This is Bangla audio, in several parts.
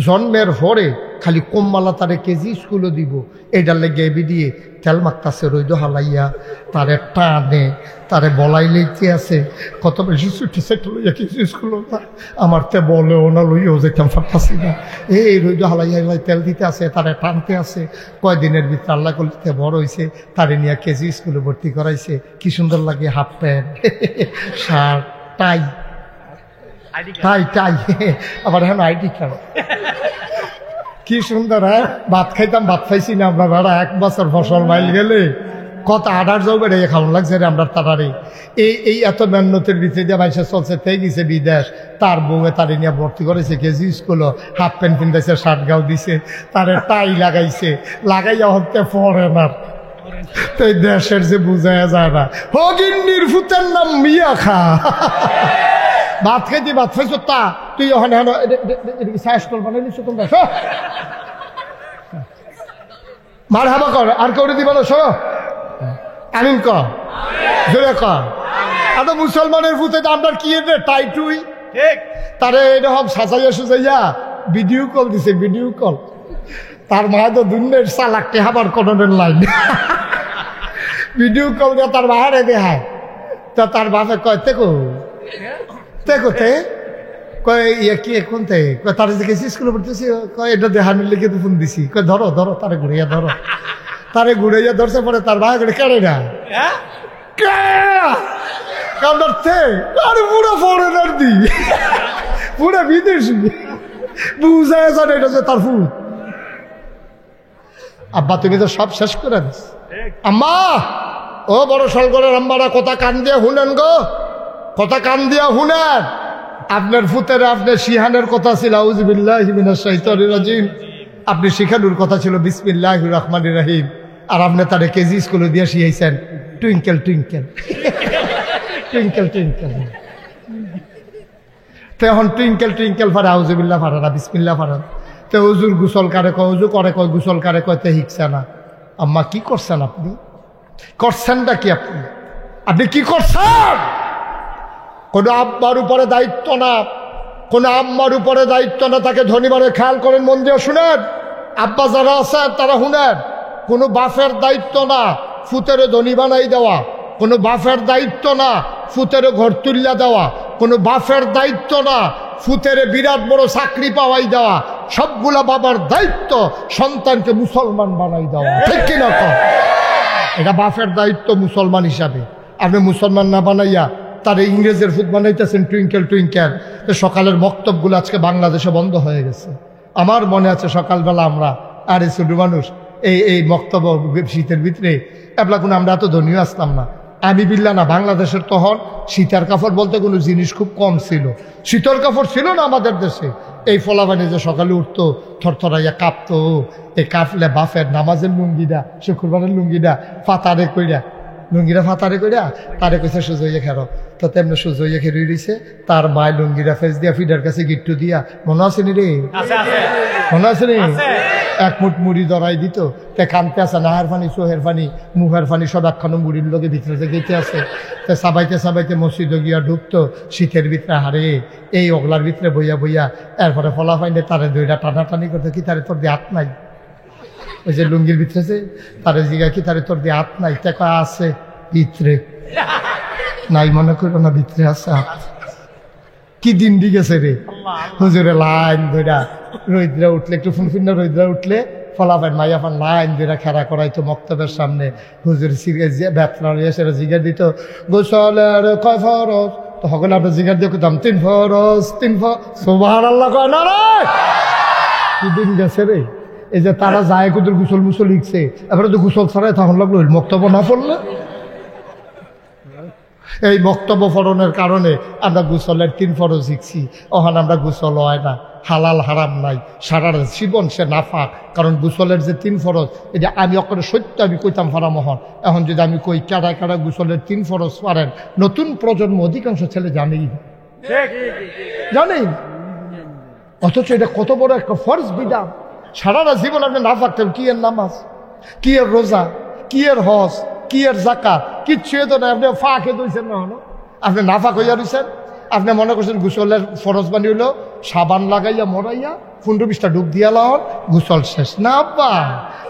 জন্মের পরে খালি কম্মালা তারে কেজি স্কুলও দিব, এটার লেগে এবি দিয়ে তেল মাখতাছে রইদ হালাইয়া, তারে টানে, তারে বলাই লইতে আছে, কত বেশি ছুটি সেটা লইয়া কেজি স্কুল আমার তে বলেও না, লইয়াও যেতাম পারতাছি না। এই রইদ হালাইয়া তেল দিতে আছে, তারে টানতে আছে। কয়দিনের ভিতরে আল্লাহ করতে বড় হয়েছে, তারে নিয়ে কেজি স্কুলে ভর্তি করাইছে। কি সুন্দর লাগে, হাফ প্যান্ট, শার্ট, টাই, টাই টাই, আবার এখন আইডি কার্ড। কি সুন্দর। হ্যাঁ, ভাত খাইতাম, ভাত খাইছি না আমরা ভাড়া। 1 বছর ফসল মাইল গেলে কত আডার যাও বেড়ে খাওয়ান লাগছে রে আমরা তারারে। এই এত মেহনতের ভিতরে দিয়ে মানুষের চলছে, তাই গেছে বিদেশ, তার বউয়ে তারে নিয়ে ভর্তি করেছে কেজি স্কুল, হাফ প্যান্ট কিনতেছে, শার্ট গাও দিছে, তারে টাই লাগাইছে, লাগাইয়া হতে ফরেনার। তাই দেশের যে বুঝায় যায় না, হগিন্নির ফুতের নাম মিয়া খা। ভাত খাইতে ভাত খাইছ তা তুই ওখানে সাইস্টল বানাই নিচ্ছ তোমরা, মার হাবা কর, আর কেউ দিবা না, শো আমিন ক, জোরে ক। আর মুসলমানের ফুতে আপনার কি টাই টুই, তারে এরকম সাজাইয়া সুজাইয়া ভিডিও কল দিছে, ভিডিও কল। তার মায়ের তো দুনিয়ার চালাকটি হাবার কনের লাইন, ভিডিও কল দিয়ে তার বাহারে দেখায়। তা তার বাপে কয় তেকো তেকোতে কয় ইয়ে কি এখন কয় তার দেখেছি স্কুলে পড়তেছি, কয় এটা দেহানির লিখে তো ফোন দিছি, কয় ধরো ধরো, তারে ঘুরাইয়া ধরো, তারে ঘুরাইয়া ধরছে। পরে তার ভাই করে কেড়ে না পুরো ফরেনার দি, পুরো বিদেশি, বুঝায় জানে এটা যে তার ফুট। আব্বা তুমি তো সব শেষ করে দিস। আম্মা, ও বড় সলগরের আম্মারা, কথা কান দিয়া শুনেন গো, কথা কান দিয়া শুনেন। আপনার ফুতের আপনার শিহানের কথা ছিল আউযুবিল্লাহি মিনাশ শাইতানির রাজিম, আপনি শিখানোর কথা ছিল বিসমিল্লাহির রহমানির রহিম, আর আপনি তারে কেজি স্কুলে দিয়ে শিখাইছেন টুইঙ্কেল টুইঙ্কেল টুইঙ্কেল টুইঙ্কেল। তো এখন টুইঙ্কেল টুইঙ্কেল ফারে আউযুবিল্লাহ ফারে না, বিসমিল্লাহ ফারে। তো হুজুর গুসল কারে কয়, হুজুর করে কয় গুসল কারে কয়, তে শিখছে না। আম্মা কি করছেন আপনি, করছেনটা কি আপনি, আপনি কি করছেন? কোনো আব্বার উপরে দায়িত্ব না, কোনো আম্মার উপরে দায়িত্ব না, তাকে ধনীবারে খেয়াল করেন, মন দিয়ে শুনেন। আব্বা যারা আছেন তারা শুনেন, কোনো বাপের দায়িত্ব না ফুতেরে ধনী বানাই দেওয়া, কোনো বাপের দায়িত্ব না ফুতেরে ঘর তুল্লা দেওয়া, কোনো বাপের দায়িত্ব না ফুতেরে বিরাট বড় চাকরি পাওয়াই দেওয়া। সবগুলা বাবার দায়িত্ব সন্তানকে মুসলমান বানাই দেওয়া, ঠিক কিনা? এটা বাপের দায়িত্ব মুসলমান হিসাবে। আপনি মুসলমান না বানাইয়া তার ইংরেজের ফুট বানাইতেছেন টুইঙ্কেল টুইঙ্কেল। সকালের বক্তব্যগুলো আজকে বাংলাদেশে বন্ধ হয়ে গেছে। আমার মনে আছে সকালবেলা আমরা, আরে ছোট মানুষ, এই বক্তব্য শীতের ভিতরে এবলা কোনো আমরা এত ধনীও আসতাম না। আমি বিল্লা না, বাংলাদেশের তখন শীতের কাপড় বলতে কোনো জিনিস খুব কম ছিল, শীতের কাপড় ছিল না আমাদের দেশে। এই ফলাবানি যে সকালে উঠতো থরথরাইয়া কাঁপতো, এই কাঁপলে বাফের নামাজের লুঙ্গিটা, শুক্রবারের লুঙ্গিটা ফাতারে কইরা, লুঙ্গিটা ফাতারে কইরা তারে কইছে সুজইয়া খেরো। তো তেমনি সুজইয়া খেয়ে রইছে, তার মায় লুঙ্গিটা ফেস দিয়া ফিডার কাছে গিট্টু দিয়া, মনে আছে নি রে, মনে আছে নি, এক মুঠ মুড়ি ধরাই দিত। তে কানতে আছে, নাহের পানি, চোহের পানি, মুখের পানি সব একখানো মুড়ির লোকে ভিতরে গেতে আছে। তে সাবাইতে সাবাইতে মসজিদে গিয়া ঢুকতো শীতের ভিতরে, হারে এই ওগলার ভিতরে বইয়া বইয়া। এরপরে ফলা পাইলে তারে দুইটা টানাটানি করতে, কি তারে তোর দিয়ে হাত নাই, ওই যে লুঙ্গির ভিতরে তারে জিগা, কি তারে তোর দিয়ে হাত নাই? টেকা আছে ভিতরে নাই, মনে করো না ভিতরে আছে। কি দিন দি গেছে রে হুজুরে, লাইন ধরা রৈদ্রা উঠলে, একটু ফুনফিন্না রৈদ্রা উঠলে ফলাফেন মাইয়াফান লাইন ধরা খেলা করাইতো মক্তবের সামনে। হুজুর ব্যথা এসে জিগার দিত, গোসলের কয় ফরজ? তো সকলে আপনার জিগার দিয়ে করতাম 3 ফরজ 3 ফরজ। সুবহানাল্লাহ কয় না রে, কি দিন গেছে রে। এই যে তারা যায় কুদুর গুসল মুসল লিখছে, এবারে তো গুসল ছাড়াই তখন লাগলো মক্তব্য না পড়লে। এই বক্তব্য ফলনের কারণে আমরা গোসলের 3 ফরজ শিখছি। ওখানে আমরা গোসল হয় না, হালাল হারাম নাই, সারা জীবন সে নাফাক। কারণ গোসলের যে 3 ফরজ, এটা আমি অকরে সত্য আমি কইতাম ফারা মোহন। এখন যদি আমি কই কারা কারা গোসলের 3 ফরজ পারেন, নতুন প্রজন্ম অধিকাংশ ছেলে জানেই না, জানেই। অথচ এটা কত বড় একটা ফরজ বিধান। সারাটা জীবন আপনি না পারতেন, কি এর নামাজ, কি এর রোজা, কি এর হজ, কি এর জাকাত, কিচ্ছু তো নাই। আপনি ফাঁকে দইছেন না, হলো আপনি নাফাক হইয়া রইছেন। আপনি মনে করছেন গোসলের ফরজ বানি হইল সাবান লাগাইয়া মরাইয়া 15-20টা ডুব দিয়া লাওন, গোসল শেষ। না আব্বা,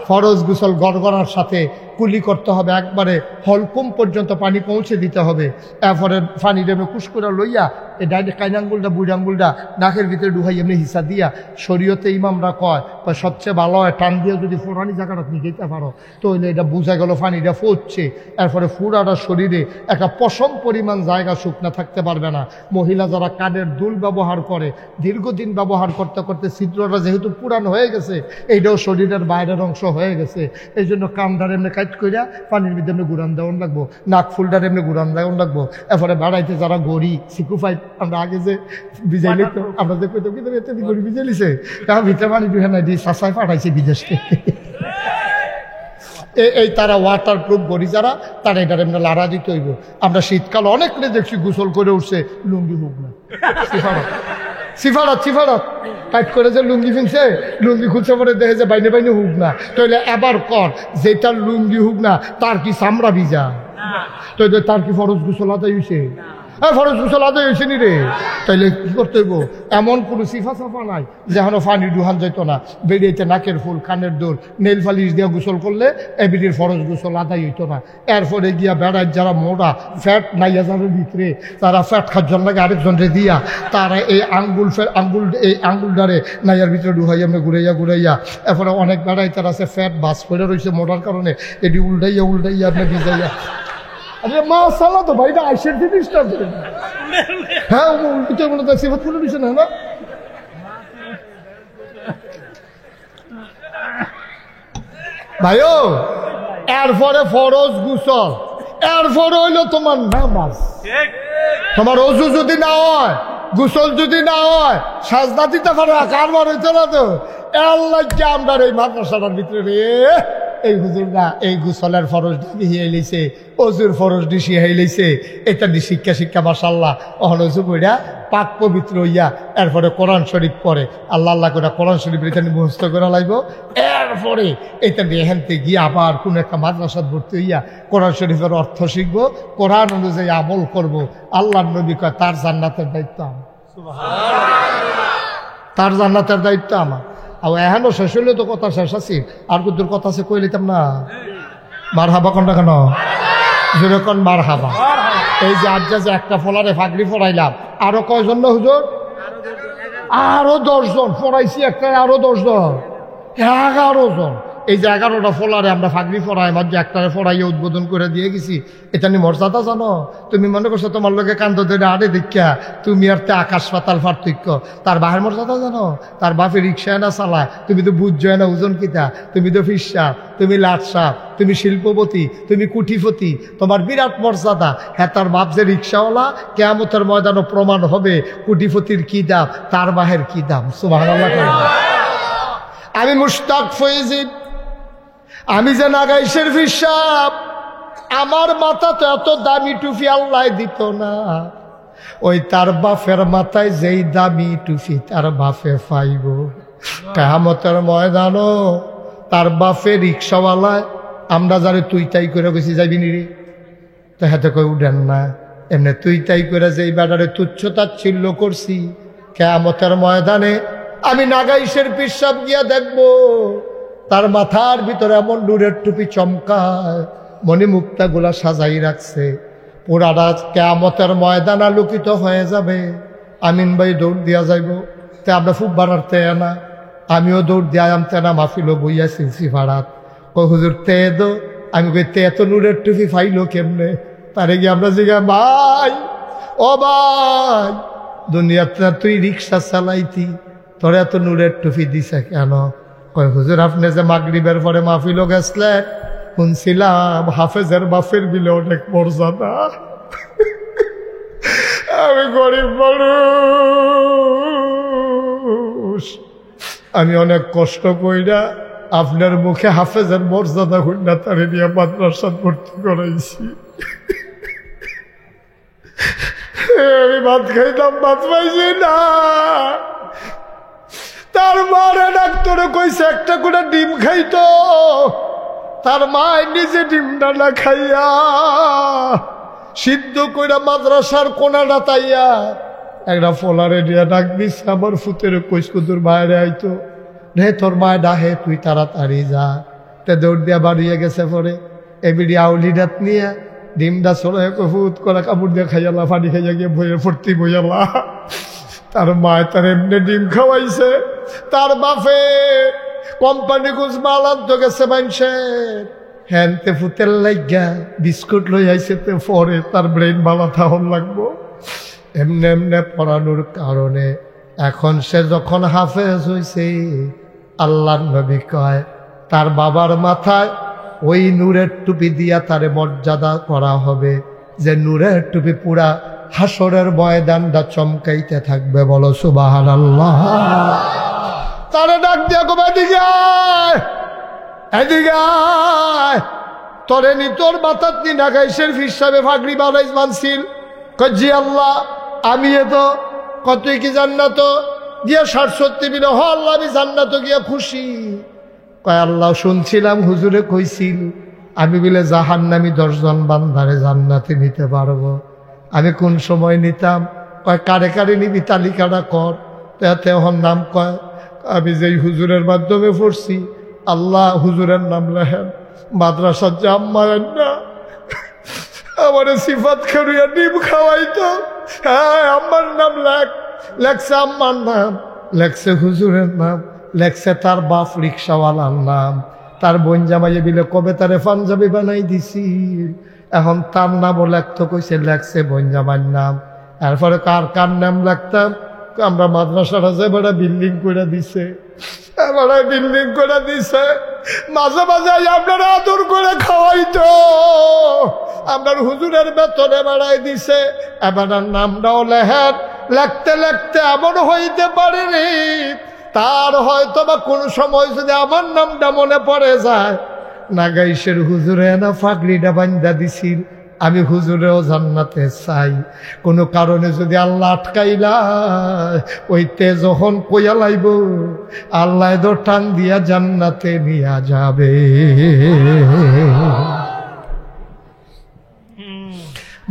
ফরজ গোসল গড়গড়ার সাথে কুলি করতে হবে, একবারে হলকুম পর্যন্ত পানি পৌঁছে দিতে হবে। এরপরে পানি ডেমে কুশ করে লইয়া এই ডাইরেক্ট কাইন আঙ্গুলটা বুড়ি আঙ্গুলটা নাকের ভিতরে ঢুকাই এমনি হিসা দিয়া, শরীয়তে ইমামরা কয় সবচেয়ে ভালো হয় টান দিয়ে যদি ফোরানি জায়গাটা তুমি যেতে পারো, তো হইলে এটা বোঝা গেল পানিটা ফুটছে। এরপরে ফুরাটা শরীরে একটা পশম পরিমাণ জায়গা শুকনা থাকতে পারবে না। মহিলা যারা কানের দুল ব্যবহার করে, দীর্ঘদিন ব্যবহার করতে করতে ছিদ্রটা যেহেতু পুরান হয়ে গেছে, এইটাও শরীরের বাইরের অংশ হয়ে গেছে, এই জন্য কামদার এমনি কাজ করিয়া পানির ভিতরে এমনি ঘুরান দেওয়ান লাগবো, নাক ফুলটার এমনি ঘুরান দেওয়ান লাগবো। এরপরে বেড়াইতে যারা গড়ি সিকুফাই, আমরা আগে যে বিজাইলে তো আমরা যে কইতাম কিন্তু এতে গড়ি বিজাই লিছে, তার ভিতরে পানি ঢুকে নাই দিয়ে সাসায় পাঠাইছে বিদেশ থেকে। এই তারা ওয়াটার প্রুফ গড়ি যারা, তারা এটার এমনি লাড়া দিতে হইব। আমরা শীতকালে অনেক দেখছি গোসল করে উঠছে, লুঙ্গি হোক না, সিফারত টাইট করে যে লুঙ্গি ফিনছে, লুঙ্গি খুঁজছে পরে দেখে যে বাইনে বাইনে হুক না, তাহলে এবার কর যেটার লুঙ্গি হুক না তার কি চামড়া ভিজা, তো তার কি ফরজ গোসল আদায় হয়েছে? ফরজ গোসল আদায় হয়েছে নি রে? তাইলে কি করতে হইব? এমন কোনো সিফা সাফা নাই যেখানে পানি ডুহান যেত না, বেরিয়েতে নাকের ফুল, কানের দোল, নেল ফালিশ দিয়া গোসল করলে এবিটির ফরজ গোসল আদায় হইতো না। এরপরে গিয়া বেড়ায় যারা মোড়া ফ্যাট নাইয়া যাবে ভিতরে, তারা ফ্যাট খাওয়ার লাগে আরেকজনরে দিয়া, তারা এই আঙ্গুলটারে নাইয়ার ভিতরে ডুহাইয়া আমরা ঘুরাইয়া। এরপরে অনেক বেড়াই তারা আছে ফ্যাট বাস করে রয়েছে মোড়ার কারণে, এটি উল্টাইয়া আপনি ভিজাইয়া। আরে মা সালা তো ভাইটা আইসের জিনিসটা, হ্যাঁ উল্টে মনে হয় সিফাত ফুলে দিচ্ছে না। ভাইও এরপরে ফরজ গোসল, এরপরে হইলো তোমার নামাজ। তোমার অজু যদি না হয়, গোসল যদি না হয়, সাজদা দিতে পারো, কারবার হইতো না তো। আল্লাহ আমরা এই মাদ্রাসাটার ভিতরে এই হুজুর না এই গোসলের ফরজ হিয়াই লইছে, অজুর ফরজ শিখাই লইছে, এটা দিয়ে শিক্ষা মাশাআল্লাহ অহনজু কইরা পাক পবিত্র হইয়া এরপরে কোরআন শরীফ পড়ে, আল্লাহ করে কোরআন শরীফ এটা মুখস্থ করা লাগবো। এরপরে এটা দিয়ে হেনতে গিয়ে আবার কোন একটা মাদ্রাসাত ভর্তি হইয়া কোরআন শরীফের অর্থ শিখবো, কোরআন অনুযায়ী আমল করব। আল্লাহর নবী কয় তার জান্নাতের দায়িত্ব আমার, তার জান্নাতের দায়িত্ব আমার। আর এখনো শেষ হইলে তো কথা শেষ আছে, আর কুদ্দুর কথা আছে কই লিতাম না। মার হাবা কোনটা কেন যেরকম মার হাবা। এই যে আজ যে একটা ফলারে ফাগড়ি ফরাইলাম, আরো কয়জন না হুজুর? আরো 10 জন ফরাইছি, একটা আরো 10 জন, 11 জন। এই যে 11টা ফলারে আমরা ফাগড়ি ফরাই, মাঝে একটারে ফরাইয়ে উদ্বোধন করে দিয়ে গেছি। এটা নিয়ে মর্যাদা জানো? তুমি মনে করছো তোমার লোকে কান্দ ধরে আড়ে দীক্ষা তুমি আর তে আকাশ পাতাল পার্থক্য। তার বাহের মর্যাদা জানো? তার বাপে রিক্সায় না চালায়, তুমি তো বুঝছো না ওজন কিতা, তুমি তো ফিসাব, তুমি লাটসাপ, তুমি শিল্পপতি, তুমি কুটিপতি, তোমার বিরাট মর্যাদা। হ্যাঁ, তার বাপ যে রিক্সাওয়ালা, কিয়ামতের ময়দানে প্রমাণ হবে কুটিপতির কি দাম, তার বাহের কি দাম। সুবহানাল্লাহ। আমি মুশতাক ফয়েজি, আমি যে নাগাইশের ফিসাব, আমার মাথা তো এত দামি টুপি আল্লাহ দিত না। ওই তার বাপের মাথায় যেই দামি টুপি তার বাপে পাইব, কিয়ামতের ময়দানও তার বাপে রিক্সাওয়ালায় আমরা যারে তুই তাই করে গেছি যাইবি নি রে, তো হাতে কই উঠেন না। এমনি তুই তাই করে যেই বেড়ারে তুচ্ছ তাচ্ছিল্য করছি, কিয়ামতের ময়দানে আমি নাগাইশের পিসাব গিয়া দেখবো তার মাথার ভিতরে এমন নূরের টুপি চমকায়, মণি মুক্তা গুলা সাজাই রাখছে, পুরাটা কিয়ামতের ময়দান আলোকিত হয়ে যাবে। আমিন ভাই দৌড় দিয়া যাইব, তে আমরা খুব বাড়াতে না, আমিও দৌড় দিয়া আমতে না, মাফিলো বইয়া সিলসি ভাড়াত ও হুজুর তে দো। আমি কই তে এত নূরের টুপি ফাইলো কেমনে? তারে গিয়ে আমরা জিজ্ঞা, ভাই ও ভাই, দুনিয়াতে তুই রিক্সা চালাইতি, তোর এত নূরের টুপি দিছে কেন? কয় হুজুর আপনি যে মাগরিবের পরে মাহফিলও গেছলেন, শুনছিলাম হাফেজের বাপের বিলে অনেক মর্যাদা। আমি গরিব মানুষ, আমি অনেক কষ্ট কইরা আপনার মুখে হাফেজের মর্যাদা হইনা তারে নিয়ে মাদ্রাসা ভর্তি করাইছি। আমি ভাত খাইতাম, ভাত পাইছি না। তার মারে ডাক্তারে কইছে একটা করে ডিম খাইতো, তার মায় নিজে ডিমটা না খাইয়া সিদ্ধ কইরা মাদ্রাসার কোনাটা তাইয়া একটা ফলারে দিয়া ডাক দিচ্ছে, আমার ফুতের কইস কুতুর বাইরে আইতো রে, তোর মায় ডাহে, তুই তাড়াতাড়ি যা। তে দৌড় দিয়া বাড়িয়ে গেছে। পরে এবিডি আউলি ডাত নিয়ে ডিমটা চলে ফুত করে কাপড় দিয়ে খাইয়ালা, পানি খাইয়া গিয়ে বইয়ে ভর্তি বইয়ালা। তার মায় তার এমনি ডিম খাওয়াইছে। তার বাপে কোম্পানি কুচ মালার তো গেছে মানুষের, হ্যানতে ফুতের লাইগা বিস্কুট লই আইছে। তে পরে তার ব্রেন ভালো থাহন লাগবো। এমনি এমনি পড়ানোর কারণে এখন সে যখন হাফেজ হইছে, আল্লাহর নবী কয় তার বাবার মাথায় ওই নূরের টুপি দিয়া তারে মর্যাদা করা হবে, যে নূরের টুপি পুরা হাসরের ময়দানটা চমকাইতে থাকবে। বলো সুবহানাল্লাহ। তারে ডাক দিয়া কবে, এদিকে আয়, এদিকে আয়। তরে নি তোর মাথার নি ঢাকাইশের ফিসাবে ফাগড়ি বানাইস মানছিল। জি আল্লাহ, আমি তো কতই কি জান্নাত গিয়া ৬০-৭০ মিলে হ আল্লাহ, আমি জান্নাত গিয়া খুশি। কয় আল্লাহ, শুনছিলাম হুজুরে কইছিল আমি বলে জাহান্নামী ১০ জন বান্দারে জান্নাতে নিতে পারবো। আমি কোন সময় নিতাম? কয় কারে কারে নিবি তালিকাটা কর। তাতে এখন নাম কয়, আমি যেই হুজুরের মাধ্যমে পড়ছি, আল্লাহ হুজুরের নাম লেখেন। মাদ্রাসার জাম্মায়ের না আমার সিফাত খেরুয়া ডিম খাওয়াইতো। হ্যাঁ, আমার নাম লেখছে, আম্মার নাম লেখছে, হুজুরের নাম লেখছে, তার বাপ রিক্সাওয়ালার নাম, তার বোন জামাইয়ে বিলে কবে তারে পাঞ্জাবি বানাই দিছি। এখন তার নামও লেখতো, কইছে লেখছে বোন জামাইয়ের নাম। এরপরে কার কার নাম লিখতাম? আমরা মাদ্রাসাটা যে বড় বিল্ডিং করে দিছে, বড় বিল্ডিং করে দিছে। মাঝে মাঝে আপনারা আদর করে খাওয়াইতো, আপনার হুজুরের বেতনে বাড়াই দিছে। এবার নামটাও লেহেন, লেখতে লেখতে এমন হইতে পারে রে, তার হয়তো বা কোন সময় যদি আমার নামটা মনে পড়ে যায়, নাগাইশের হুজুরে না ফাগড়িটা বান্ধা দিছিল, আমি হুজুরেও জান্নাতে চাই। কোনো কারণে যদি আল্লাহ আটকাইলা, ওইতে যখন কইয়া লাইব, আল্লাহ তো টান দিয়া জান্নাতে নিয়া যাবে।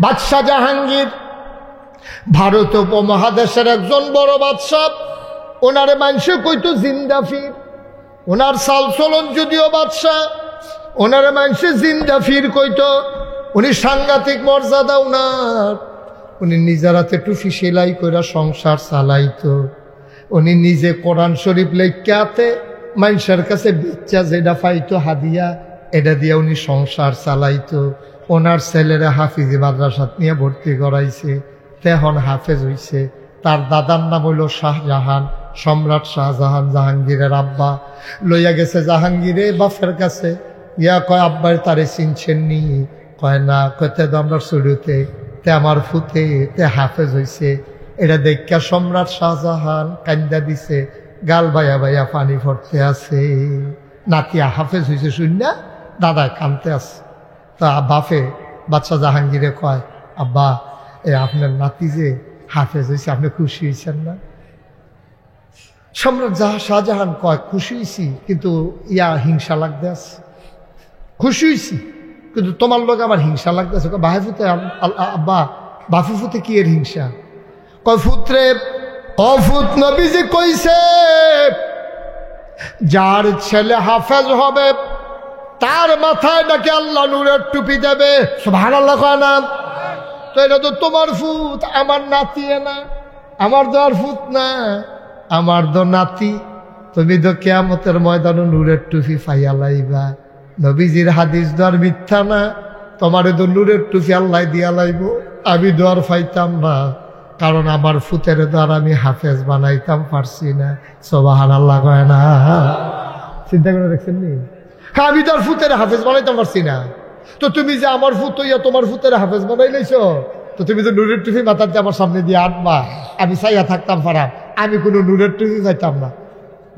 বাদশাহ জাহাঙ্গীর ভারত উপমহাদেশের একজন বড় বাদশাহ। ওনারে মানুষে কইতো জিন্দাফির। ওনার চাল চলন যদিও বাদশাহ, ওনারে মানুষে জিন্দাফির কইতো। উনি সাংঘাতিক মর্যাদা উনার। উনি নিজের হাতে টুফি সেলাই করে সংসার চালাইতো। উনি নিজে কোরআন শরীফ লেখাতে মানুষের কাছে বিচ্ছা যেটা পাইতো হাদিয়া, এটা দিয়ে উনি সংসার চালাইতো। ওনার ছেলেরা হাফিজি মাদ্রাসাত নিয়ে ভর্তি করাইছে, তেহন হাফেজ হইছে। তার দাদার নাম হইল শাহজাহান, সম্রাট শাহজাহান, জাহাঙ্গীরের আব্বা। লইয়া গেছে জাহাঙ্গীরে বাপের কাছে, ইয়া কয় আব্বার তারে চিনছেন নি? কয় না। কয়তে আমরা শুরুতে তে আমার ফুতে তে হাফেজ হইছে। এটা দেখা সম্রাট শাহজাহান কান্দা দিছে, গাল বাইয়া বাইয়া পানি পড়তে আছে। নাতিয়া হাফেজ হইছে শুননা দাদা কানতে আছে। তা বাপে বাচ্চা জাহাঙ্গীরে কয়, আব্বা আপনার নাতি যে হাফেজ হয়েছে, আপনি খুশি হয়েছেন না? সম্রাট শাহজাহান কয়, খুশি হয়েছি, কিন্তু হিংসা লাগতে আছে। খুশি হয়েছি কিন্তু তোমার লোক আমার হিংসা লাগতেছে। বাহে ফুতে আব্বা, বাফি ফুতে কি এর হিংসা? কয় ফুতরে, অফুত নবীজি কইছে যার ছেলে হাফেজ হবে তার মাথায় নাকি আল্লাহ নূরের টুপি দেবে। সুবহানাল্লাহ কয় না? তো এটা তো তোমার ফুত, আমার নাতি না, আমার তো আর ফুত না, আমার তো নাতি। তুমি তো কিয়ামতের ময়দানে নূরের টুপি পাইয়া লাইবা। নবীজির হাদিস তো আর মিথ্যা না, তোমারে তো নূরের টুপি আল্লাহ দিয়া লাইব। আমি তো আর পাইতাম না, কারণ আমার ফুতের দ্বার আমি হাফেজ বানাইতাম পারছি না। সুবহানাল্লাহ কয় না? চিন্তা করে দেখছেন নি? আমি তো আর ফুতের হাফেজ বানাইতাম পারছি না। তো তুমি যে আমার ফুত হইয়া তোমার ফুতের হাফেজ বানাই লাইছ, তো তুমি তো নূরের টুপি মাথাতে আমার সামনে দিয়ে আনবা, আমি চাইয়া থাকতাম পারাম, আমি কোনো নূরের টুপি চাইতাম না।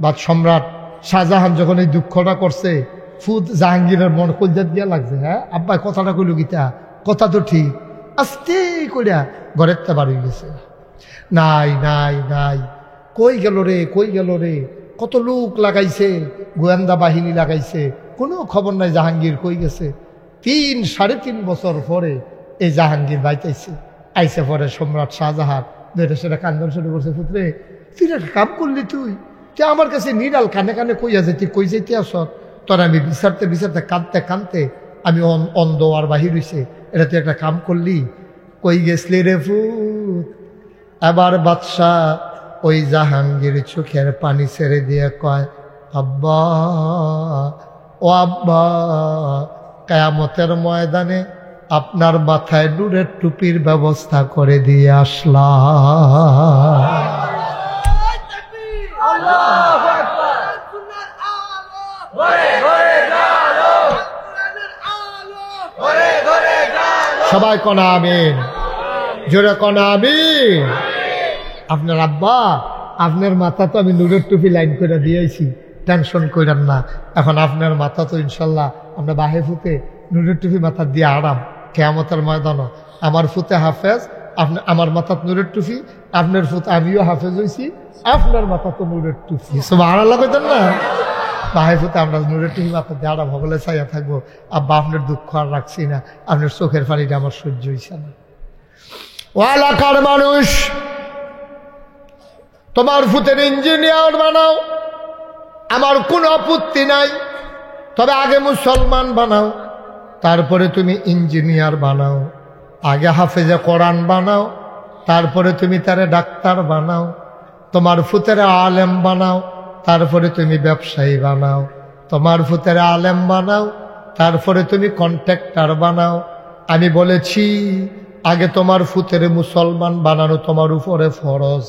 বা সম্রাট শাহজাহান যখন এই দুঃখটা করছে, ফুত জাহাঙ্গীরের মন কলজাত দিয়া লাগছে। হ্যাঁ আব্বা কথাটা কইল গীতা, কথা তো ঠিক। আস্তে কইরা ঘরের তে বাড়ি গেছে। নাই নাই নাই, কই গেল রে, কই গেল রে? কত লোক লাগাইছে, গোয়েন্দা বাহিনী লাগাইছে, কোনো খবর নাই জাহাঙ্গীর কই গেছে। ৩-৩.৫ বছর পরে এই জাহাঙ্গীর বাইতেছে। আইসে পরে সম্রাট শাহজাহান এটা সেটা কান্দন শুরু করছে, পুত্রে তুই একটা কাম করলি, তুই আমার কাছে নিরাল কানে কানে কইয়া যেতি, কই যেতে আস তোর আমি বিচারতে বিচারতে কাঁদতে কাঁদতে আমি অন্ধ আর বাহির হইছে, এটা তুই একটা কাম করলি, কই গেছলি রে ফুত? এবার বাদশা ওই জাহাঙ্গীর চোখের পানি ছেড়ে দিয়ে কয়, আব্বা ও আব্বা, কিয়ামতের ময়দানে আপনার মাথায় নূরের টুপির ব্যবস্থা করে দিয়ে আসলাম। সবাই কনা আমিন, জোরে কনা আমিন। আপনার আব্বা, আপনার মাথা তো আমি নূরের টুপি লাইন করে দিয়েছি, টেনশন করেন না। এখন আপনার মাথা তো ইনশাল্লাহ আমরা বাহে ফুতে নূরের টুপি মাথা দিয়ে আরাম, কিয়ামতের ময়দানও আমার ফুতে হাফেজ, আমার মাথা নূরের টুপি, আপনার ফুতে আমিও হাফেজ হয়েছি, আপনার মাথা তো নূরের টুপি। সুবহানাল্লাহ কইতেন না? বাহে ফুতে আমরা নূরের টুপি মাথা দিয়ে আরাম হবলে চাইয়া থাকবো। আব্বা আপনার দুঃখ আর রাখছি না, আপনার চোখের পানিটা আমার সহ্য হইছে না। ও এলাকার মানুষ, তোমার ফুতের ইঞ্জিনিয়ার বানাও, আমার কোনো আপত্তি নাই, তবে আগে মুসলমান বানাও, তারপরে তুমি ইঞ্জিনিয়ার বানাও। আগে হাফেজে কোরআন বানাও, তারপরে তুমি তারে ডাক্তার বানাও। তোমার ফুতের আলেম বানাও, তারপরে তুমি ব্যবসায়ী বানাও। তোমার ফুতের আলেম বানাও, তারপরে তুমি কন্ট্রাক্টর বানাও। আমি বলেছি আগে তোমার ফুতের মুসলমান বানানো তোমার উপরে ফরজ।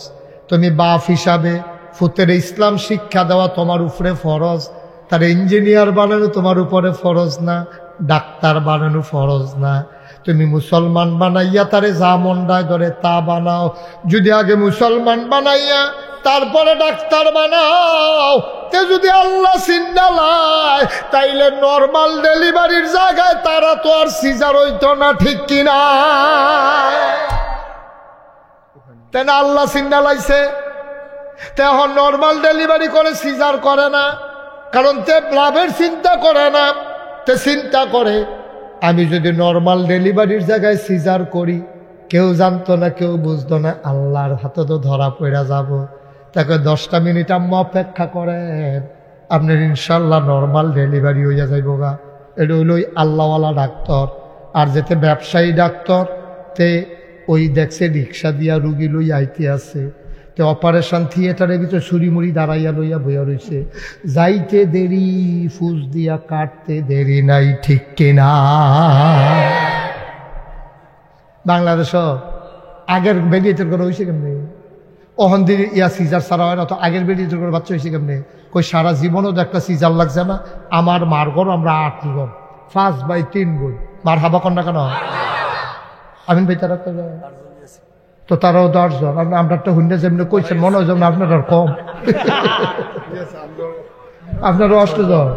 তুমি বাপ হিসাবে ফুতের ইসলাম শিক্ষা দেওয়া তোমার উপরে ফরজ। তার ইঞ্জিনিয়ার বানানো তোমার উপরে ফরজ না, ডাক্তার বানানো ফরজ না। তুমি মুসলমান বানাইয়া তারে যা মন্ডায় ধরে তা বানাও। যদি আগে মুসলমান বানাইয়া তারপরে ডাক্তার বানাও, তে যদি আল্লাহ সিন্দালায়, তাইলে নর্মাল ডেলিভারির জায়গায় তারা তো আর সিজার হইতো না, ঠিক কিনা? তাই না? আল্লাহ সিন্দালাইছে, তে এখন নর্মাল ডেলিভারি করে, সিজার করে না, কারণ তে লাভের চিন্তা করে না, তে চিন্তা করে আমি যদি নর্মাল ডেলিভারির জায়গায় সিজার করি, কেউ জানতো না, কেউ বুঝতো না, আল্লাহর হাতে তো ধরা পড়া যাব। তাকে 10টা মিনিট আম্মা অপেক্ষা করেন, আপনার ইনশাল্লাহ নর্মাল ডেলিভারি হইয়া যাইব গা। এটা হইল ওই আল্লাহওয়ালা ডাক্তার। আর যেতে ব্যবসায়ী ডাক্তার, তে ওই দেখছে রিক্সা দিয়া রুগী লই আইতে আছে, তে অপারেশন থিয়েটারের ভিতরে ছুরি-মুড়ি দাঁড়াইয়া লইয়া বইয়া রয়েছে, যাইতে দেরি ফুস দিয়া কাটতে দেরি নাই, ঠিক কিনা? বাংলাদেশ আগের বেরিয়েতের করে হয়েছে কেমনি? অহন্দির ইয়া সিজার ছাড়া হয় না, তো আগের বেরিয়েতের করে বাচ্চা হয়েছে কেমনি? কই সারা জীবনও তো একটা সিজার লাগছে না। আমার মার ঘর আমরা 8 জন, 5/3 বোন। মার হাবা কন্যা কেন? আমিন ভাই তারা তো তারাও 10 জন। আমরা একটা হুন্ডে যেমনি কইছেন মনে হয় যেমন আপনার আর কম। আপনারও 8 জন,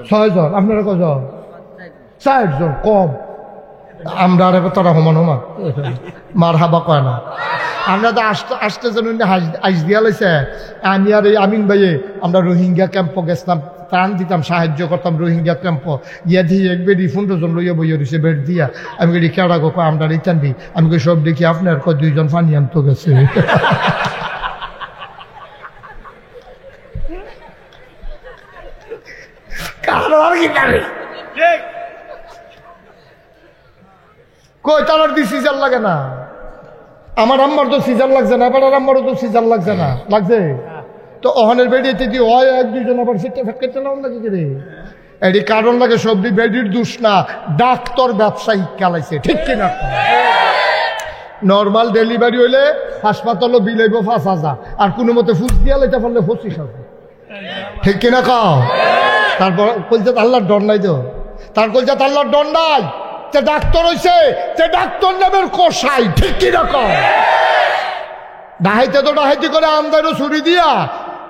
6 জন। আপনারা কজন? 4 জন, কম। আমরা আর তারা সমান সমান, মার হাবা কয় না। আমরা তো আসতে যেন আইস দিয়া লাইছে। আমি আর এই আমিন ভাইয়ে আমরা রোহিঙ্গা ক্যাম্পে গেছিলাম, ত্রাণ দিতাম, সাহায্য করতাম রোহিঙ্গা ক্যাম্প। ইয়া দিয়ে এক বেডি 15 জন লইয়া বইয়া রয়েছে বেড দিয়া। আমি কই কেডা গো? আমরা রিটার্ন দিই। আমি কই সব দেখি আপনার 2 জন পানি আনতে গেছে। কই তার দি সিজার লাগে না? আমার আম্মার তো সিজার লাগছে না, এবার আম্মারও তো সিজার লাগছে না, লাগছে তো অহনের বেডিতে দিয়ে হয় 1-2 জন আবার সেটা ফেটকেতে নাও লাগে কি রে? এটি কারণ লাগে সবজি বেডির দোষ না, ডাক্তার ব্যবসায়ী চালাইছে, ঠিক কিনা? নর্মাল ডেলিভারি হইলে হাসপাতালও বিলাইব 5,000, আর কোনো মতে ফুস দিয়া লাইতে পারলে 25,000, ঠিক কিনা? কাও তারপর কলজাত আল্লাহর ডর নাই তো, তার কলজাত আল্লাহর ডর নাই। তে ডাক্তার হইছে, তে ডাক্তার নামের কষাই, ঠিক কিনা? কাও ডাহাইতে তো ডাহাইতি করে, আমদারও ছুরি দিয়া,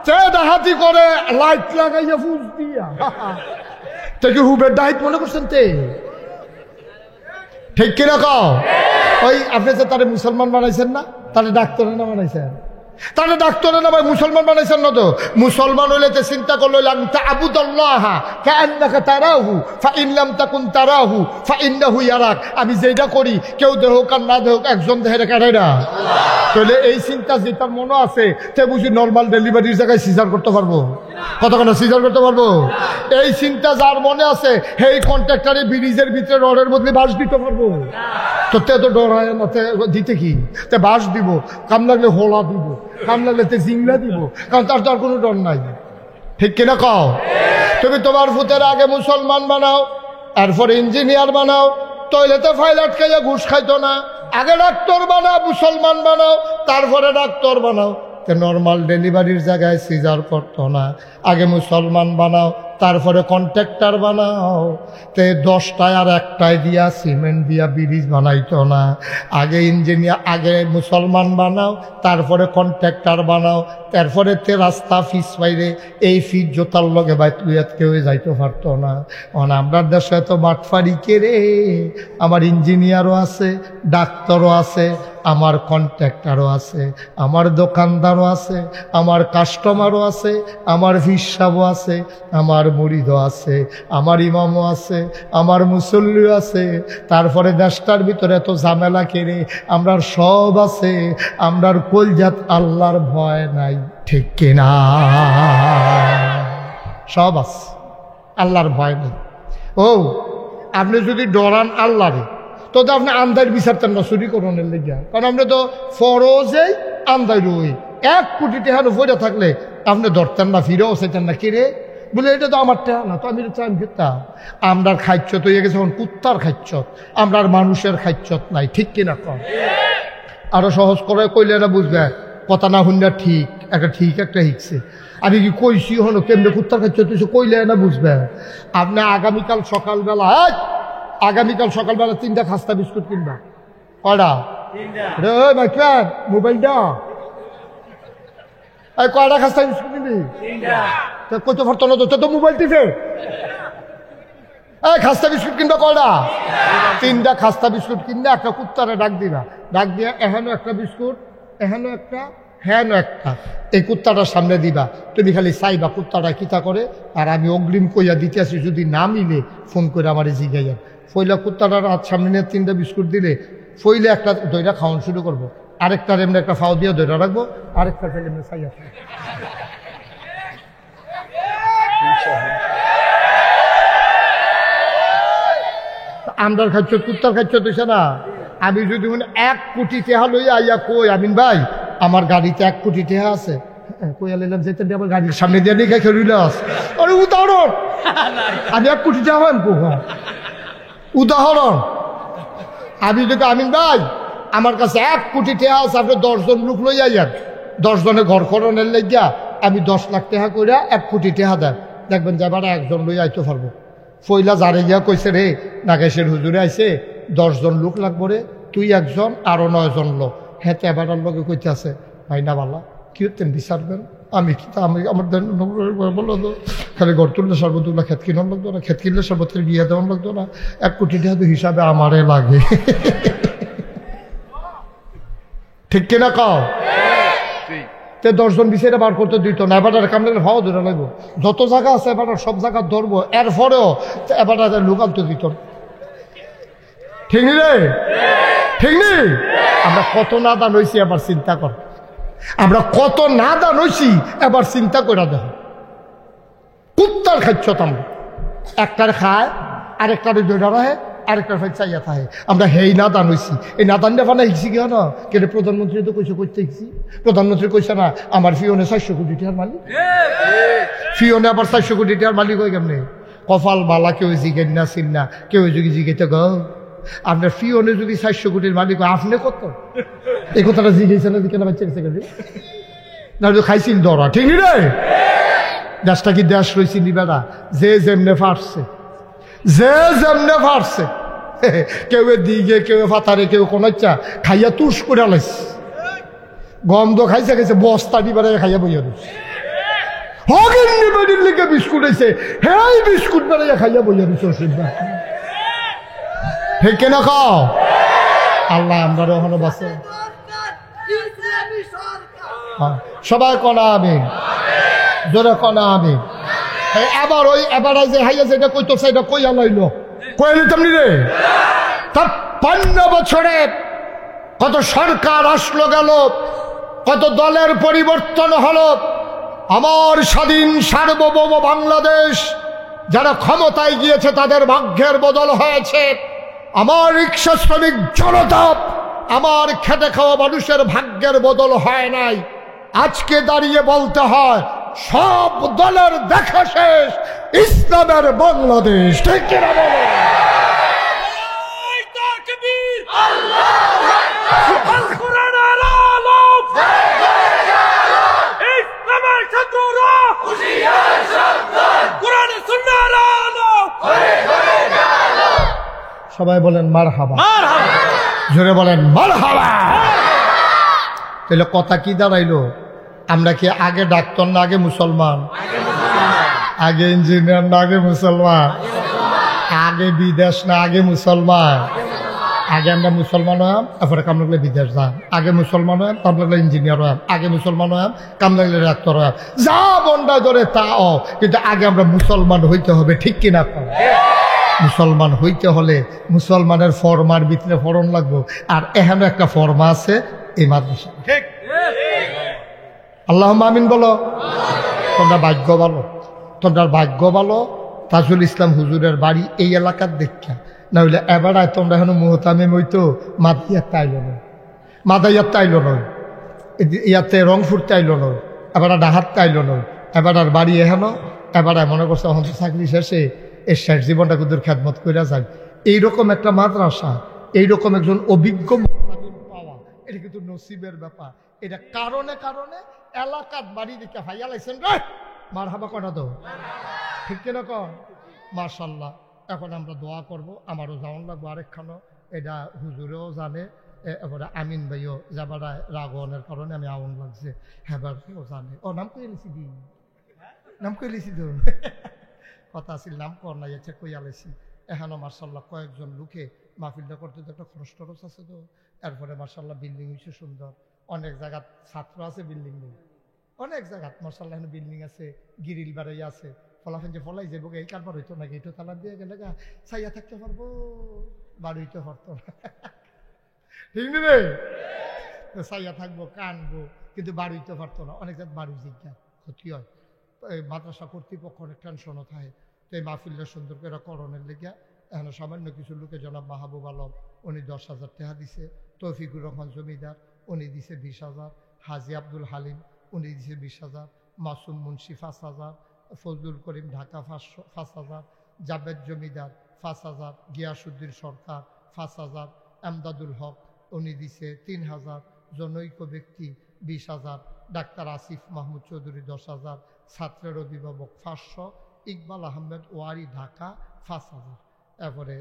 তে ডাহাতি করে লাইট লাগাইয়া ফুস দিয়া, তে কি হুবের ডাহাইত মনে করছেন? তে ঠিক কিনা? কাও ওই আপনি যে তারে মুসলমান বানাইছেন না, তারে ডাক্তারের না বানাইছেন? তাহলে ডাক্তারের নামে মুসলমান বানাইছেন না তো? মুসলমান হইলে তো চিন্তা করলো আমি যেটা করি কেউ দেহক আর না দেহক একজন দেহের কাটাই না। তাহলে এই চিন্তা যেটার মনে আছে সে বুঝি নর্মাল ডেলিভারির জায়গায় সিজার করতে পারবো? কতক্ষণ সিজার করতে পারবো? এই চিন্তা যার মনে আছে সেই কন্ট্রাক্টরে ব্রিজের ভিতরে রডের বদলে বাঁশ দিতে পারবো? তো তে তো ডর হয় না, দিতে কি তে বাঁশ দিব, কাম লাগলে হোলা দিব, কাম লাগলে তে জিংলা দিব, কারণ তার তো আর কোনো ডর নাই। ঠিক কিনা কও? তুমি তোমার ভূতের আগে মুসলমান বানাও, এরপর ইঞ্জিনিয়ার বানাও, টয়লেটে ফাইল আটকাইয়া ঘুষ খাইতো না, আগে ডাক্তার বানাও, মুসলমান বানাও, তারপরে ডাক্তার বানাও। নর্মাল ডেলিভারির জায়গায় সিজার করতো না, আগে মুসলমান বানাও, তারপরে কন্ট্রাক্টর বানাও। তে 10টায় আর 1টায় দিয়া সিমেন্ট দিয়া ব্রিজ বানাইতো না, আগে ইঞ্জিনিয়ার, আগে মুসলমান বানাও, তারপরে কন্ট্রাক্টর বানাও, তারপরে তে রাস্তা ফিস বাইরে এই ফিস জোতার লগে বাই তুই কেউ যাইতে পারতো না। আমরা দেশে তো বাটফারি কে রে, আমার ইঞ্জিনিয়ারও আছে, ডাক্তারও আছে, আমার কন্ট্রাক্টরও আছে, আমার দোকানদারও আছে, আমার কাস্টমারও আছে, আমার হিসাবও আছে, আমার মুরিদও আছে, আমার ইমামও আছে, আমার মুসল্লিও আছে। তারপরে দেশটার ভিতরে এত ঝামেলা কেড়ে আমরার সব আছে, আমরার কলজাত আল্লাহর ভয় নাই। ঠিক কিনা? সব আছে, আল্লাহর ভয় নেই। ও আপনি যদি ডরান আল্লাহরে তো আপনি আন্দার বিচারতেন না চুরি করণের লেগে, কারণ আমরা তো ফরজেই আন্দাই রই। 1 কোটি টাকার উপরে থাকলে আপনি ধরতেন না, ফিরেও চাইতেন না, কিরে বলে এটা তো আমার টাকা না, তো আমি চান ফিরতাম। আমরার খাইচ্ছত হয়ে গেছে এখন কুত্তার খাইচ্ছত, আমরার মানুষের খাইচ্ছত নাই। ঠিক কিনা কম? আরো সহজ করে কইলে না বুঝবে, কথা না শুনলে ঠিক একটা শিখছে। আমি কি কইছি হলো কেমনে কুত্তার খাইচ্ছত কইলে না বুঝবে। আপনি আগামীকাল সকালবেলা 3টা খাস্তা বিস্কুট কিনবা। কয়টা? মোবাইলটা কয়টা খাস্তা বিস্কুট কিনবি? কত পারতো না তো মোবাইল টিপে খাস্তা বিস্কুট কিনবা। কয়টা? 3টা খাস্তা বিস্কুট কিনলে একটা কুত্তারে ডাক দিবা, ডাক দিয়া এখানে একটা বিস্কুট, এখানে একটা, হ্যাঁ একটা, এই কুত্তাটার সামনে দিবা। তুমি খালি চাইবা কুত্তাটা কিতা করে, আর আমি অগ্রিম কইয়া দিতে আসি, যদি না মিলে ফোন করে আমার জিগাইয়া। ফইলা কুত্তাটার হাত সামনে নিয়ে 3টা বিস্কুট দিলে ফইলে একটা দইটা খাওয়ানো শুরু করবো, আরেকটার এমনি একটা ফাও দিয়ে দইটা রাখবো, আরেকটা ফেলে এমনি চাইয়া আমরার খাচ্ছ কুত্তার খাচ্ছ তুইছে না। আমি যদি 1 কোটি টাকা লইয়া আইয়া কই আমিন ভাই আমার গাড়িতে 1 কোটি টাকা আছে, কইয়া লইলাম যেতে আমার গাড়ির সামনে দিয়ে নিয়ে খেয়ে রইলাস। আরে উদাহরণ, আমি 1 কোটি টাকা হন উদাহরণ। আমি যদি আমিন ভাই আমার কাছে 1 কোটি টাকা আছে, আপনি 10 জন লোক লইয়া যান, 10 জনে ঘর করণের লেগিয়া আমি 10 লাখ টাকা কইরা 1 কোটি টাকা দেন, দেখবেন যে আবার 1 জন লইয়া আইতে পারবো। ফইলা যারে গিয়া কইছে রে নাগেশের হুজুরে আইছে 10 জন লোক লাগবো রে, তুই 1 জন আরো 9 জন লোক। হ্যাঁ এবার লোকে কইতে আছে ভাই না বালা কি হতেন বিচারবেন, আমি কি আমি আমার বললো তো খালি ঘর তুললে সর্বতুল্লা খেত কিনার লাগতো না, খেত কিনলে সর্বতের বিয়ে দেওয়ার লাগতো না, 1 কোটি টাকা তো হিসাবে আমারে লাগে। ঠিক কিনা কও? 10 জন বিচারে বার করতে দিত না, এবার কামড়ে ভাও ধরে লাগবো। যত জায়গা আছে এবার সব জায়গা ধরবো, এরপরেও এবার লোকাল তো দিত। ঠিক রে? ঠিক নেই? আমরা কত নাদান হয়েছি এবার চিন্তা কর, আমরা কত নাদান হয়েছি এবার চিন্তা করে দেখো। কুত্তার খাচ্ছ আমরা, একটার খায় আরেকটারে জোড়া রাখে, আরেকটার ভাই চাইয়া থাকে। আমরা হেই নাদান হয়েছি, এই নাদানটা বানা শিখছি কেন? কেন প্রধানমন্ত্রী তো কইছে করতে শিখছি। প্রধানমন্ত্রী কইছে না আমার ফিওনে 400 কোটি টাকার মালিক, ফিওনে আবার 400 কোটি টাকার মালিক হয়ে কেমনে? কপাল বালা কেউ জিগেন না চিন না, কেউ যদি জিগেতে গ আপনার ফিওনে যদি 400 কোটির মালিক হয় আপনি কত? এই কথাটা জিগেছে না কেন বাচ্চা গেছে কেন না খাইছিল ধরা। ঠিক রে? দেশটা কি দেশ রয়েছে নিবেদা, যে যেমনে ফাটছে, যে যেমনে ফাটছে, কেউ দিকে কেউ ফাতারে কেউ কোন ইচ্ছা খাইয়া তুষ করে লাইছে, গন্ধ খাইছে খাইছে বস্তা দিবারে খাইয়া বইয়া দিচ্ছে। হগেন নিবেদির লিগে বিস্কুট হয়েছে, হ্যাঁ বিস্কুট বেড়াইয়া খাইয়া বইয়া দিচ্ছে। অসুবিধা ঠিক কেনা খাও? আল্লাহ আমরা ওখানে বাসে সবাই কনা আমিন, জোরে কনা আমিন। এবার যে হাইয়া যেটা কইতেছে এটা কইয়া লাইল কই নিতাম নি রে। ৫৩ বছরে কত সরকার আসলো গেল, কত দলের পরিবর্তন হলো, আমার স্বাধীন সার্বভৌম বাংলাদেশ যারা ক্ষমতায় গিয়েছে তাদের ভাগ্যের বদল হয়েছে। আমার রিক্সা শ্রমিক জনতা, আমার খেটে খাওয়া মানুষের ভাগ্যের বদল হয় নাই। আজকে দাঁড়িয়ে বলতে হয় সব দলের দেখা শেষ, ইসলামের বাংলাদেশ। ঠিক কিনা বলো? সবাই বলেন মারহাবা, জোরে বলেন মারহাবা। তাহলে কথা কি দাঁড়াইলো? আমরা কি আগে ডাক্তার না আগে মুসলমান? আগে ইঞ্জিনিয়ার না আগে মুসলমান? আগে বিদেশ না আগে মুসলমান? আগে আমরা মুসলমান হলাম, তারপরে কাম লাগলে বিদেশ যান। আগে মুসলমান হলাম, কাম লাগলে ইঞ্জিনিয়ার হলাম। আগে মুসলমান হলাম, কাম লাগলে ডাক্তার হলাম। যা বন্ডা ধরে তা কিন্তু আগে আমরা মুসলমান হইতে হবে। ঠিক কিনা? মুসলমান হইতে হলে মুসলমানের ফরমার ভিতরে ফরম লাগবো, আর এখানে একটা ফরমা আছে এই মাদ্রাসা। আল্লাহুম্মা আমিন বলো। তোমরা ভাগ্য ভালো, তোমরা ভাগ্য ভালো। তাজুল ইসলাম হুজুরের বাড়ি এই এলাকার দেখা, না হইলে এবারায় তোমরা এখন মুহতামিম হইতো মাদাইয়ার তাইল নয়, মাদাইয়ার তাইল নয়, ইয়াতে রংপুর তাইল নয়, এবার ডাহাত তাইল নয়, এবার আর বাড়ি এখানো। এবার মনে করছে এখন চাকরি শেষে এর শেষ জীবনটা কুদুর খেদমত করে যায়। এইরকম একটা মাদ্রাসা, এইরকম একজন অভিজ্ঞ মুহতামিম পাওয়া, এটা কিন্তু নসিবের ব্যাপার। এটা কারণে কারণে এলাকার বাড়ি দিকে ভাইয়া লাইছেন রে মারহাবা কটা দো। ঠিক কিনা কন? মাশাআল্লাহ। এখন আমরা দোয়া করব, আমারও যাওয়ান লাগবো আরেকখানো, এটা হুজুরেও জানে, এবারে আমিন ভাইও যাবারায় রাগনের কারণে আমি আউন লাগছে, হেবার কেউ জানে। ও নাম কই লিছি দি, নাম কই লিছি তো কথা আছিল, নাম কর নাই, চেক কইয়া লাইছি। এখানো মার্শাল্লাহ কয়েকজন লোকে মাহফিলটা করতে তো একটা খরচ টরচ আছে তো। এরপরে মার্শাল্লাহ বিল্ডিং হয়েছে সুন্দর, অনেক জায়গা ছাত্র আছে, বিল্ডিং নেই অনেক জায়গা। মার্শাল্লাহ এখানে বিল্ডিং আছে, গিরিল বাড়াই আছে, ফলাফেন যে ফলাই যাবো এই কারবার হইতো না, গেটো তালা দিয়ে গেলে গা ছাইয়া থাকতে পারবো, বাড়ি হইতে পারতো না। ঠিক রে? ছাইয়া থাকবো, কানবো, কিন্তু বাড়ি হইতে পারতো না। অনেক জায়গায় বাড়ি জিজ্ঞা ক্ষতি হয়। এই মাদ্রাসা কর্তৃপক্ষ অনেক টেনশনও থাকে। তো এই মাহফিলটা সুন্দর করে করণের লেগিয়া এখানে সামান্য কিছু লোকে জনাব মাহবুব আলম উনি 10,000 টাকা দিছে, তৌফিকুর রহমান জমিদার উনি দিছে 20,000, হাজি আব্দুল হালিম উনি দিছে 20,000, মাসুম মুন্সি 5,000, ফজলুল করিম ঢাকা 5,000, জাবেদ জমিদার 5,000, গিয়াসুদ্দিন সরকার 5,000, এমদাদুল হক উনি দিছে 3,000, জনৈক ব্যক্তি 20,000, ডাক্তার আসিফ মাহমুদ চৌধুরী 10,000, ছাত্রের অভিভাবক 500, ইকবাল আহমেদ ওয়ারি ঢাকা 5,000। এরপরে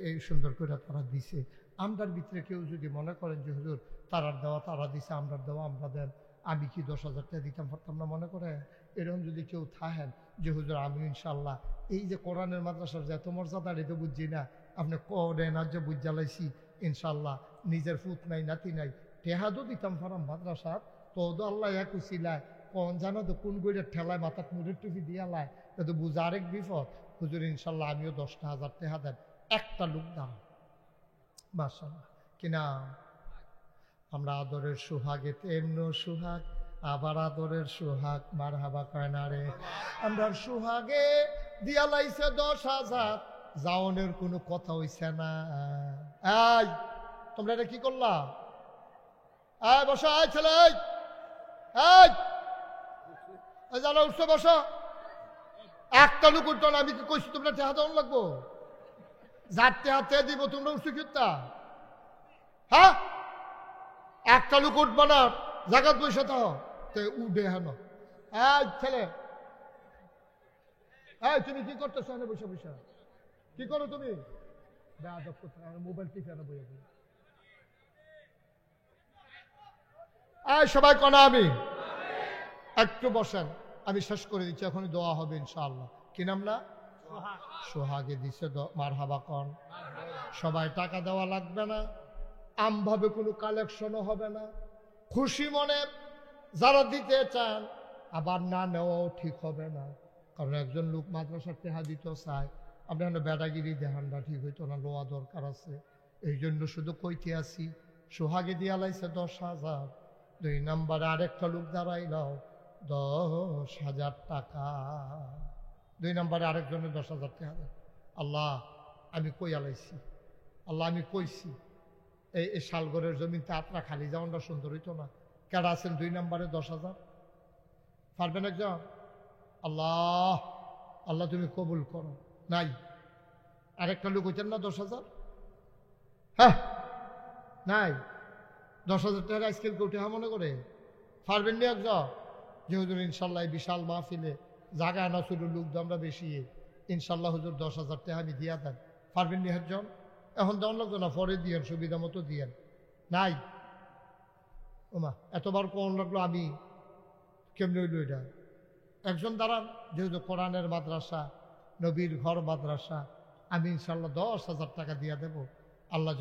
এই সুন্দর করে তারা দিছে। আমরার ভিতরে কেউ যদি মনে করেন যে হুজুর তারার দেওয়া তারা দিছে, আমরার দেওয়া আমরা দেন, আমি কি 10,000 টাকা দিতাম পারতাম না মনে করে, এরকম যদি কেউ থাকেন যে হুজুর আমি ইনশাল্লাহ এই যে কোরআনের মাদ্রাসার যে এত মর্যাদা এটা বুঝছি না, আপনি করেন আর যে বুঝ জ্বালাইছি ইনশাল্লাহ, নিজের ফুট নাই নাতি নাই, টেহাদও দিতাম পারাম মাদ্রাসার, তো আল্লাহ এক উচিলায় কোন জানো তো কোন গইরের ঠেলায় মাথার মুড়ের টুপি দিয়া লাই, তো বুঝা আরেক বিপদ। হুজুর ইনশাল্লাহ আমিও 10,000 টাকা দেন, একটা লোক দাম। মাশাআল্লাহ কিনা? আমরা আদরের সোহাগে তেমন সোহাগ, আবার আদরের সোহাগ মারহাবা কয় না রে। আমরা সোহাগে দিয়া লাইছে 10,000, যাওনের কোনো কথা হইছে না। এই তোমরা এটা কি করলা? এই বসো, এই ছেলে, এই যারা উঠছো বসো। একটা লোক উঠতো না, আমি কি কইছি তোমরা টেহা দেওয়ান লাগবো? যার টেহাতে দিব তোমরা উঠছো কিতা? হ্যাঁ, একটা লোক উঠবো না, জাগাত বসে তো উঠে হেন। এই ছেলে, এই তুমি কি করতেছো? বসে বসে কি করো তুমি? মোবাইল টিপে বই। এই সবাই কনা আমি একটু বসেন, আমি শেষ করে দিচ্ছি, এখনই দোয়া হবে ইনশাআল্লাহ। কি নাম না? সোহাগে দিছে মারহাবা কন। সবাই টাকা দেওয়া লাগবে না, আমভাবে কোনো কালেকশনও হবে না, খুশি মনে যারা দিতে চান আবার না নেওয়াও ঠিক হবে না, কারণ একজন লোক মাদ্রাসার টেহা দিতে চায়, আপনি বেড়াগিরি দেহানটা ঠিক হইতো না, লোয়া দরকার আছে। এই জন্য শুধু কইতে আসি, সোহাগে দিয়া লাইছে 10,000, 2 নম্বরে আরেকটা লোক দাঁড়াইলাও 10,000 টাকা, 2 নম্বরে আরেকজনের 10,000 টাকা দেয়। আল্লাহ আমি কই আলাইছি, আল্লাহ আমি কইছি এই শালগড়ের জমিতে আপনার খালি যাওয়াটা সুন্দর হইতো না? কেডা আছেন 2 নম্বরে 10,000? পারবেন একজন? আল্লাহ আল্লাহ তুমি কবুল করো। নাই আরেকটা লোক হইতেন না 10,000? হ্যাঁ নাই, 10,000 টাকা আজকাল কেউ টাকা মনে করে পারবেন নি একজন? যে হুজুর ইনশাল্লাহ বিশাল মাহফিলে জায়গা না শুধু লোক আমরা বেশি, ইনশাল্লাহ হুজুর 10,000 টাকা আমি দিয়া দেন, পারবেন নি একজন? এখন দেওয়ান লাগতো না, পরে দিয়েন, সুবিধা মতো দিয়েন। নাই ওমা এতবার কোন লাগলো, আমি কেমনি হইল এটা? একজন দাঁড়ান, যেহেতু কোরআনের মাদ্রাসা, নবীর ঘর মাদ্রাসা, আমি ইনশাল্লাহ 10,000 টাকা দিয়া দেব। আল্লাহ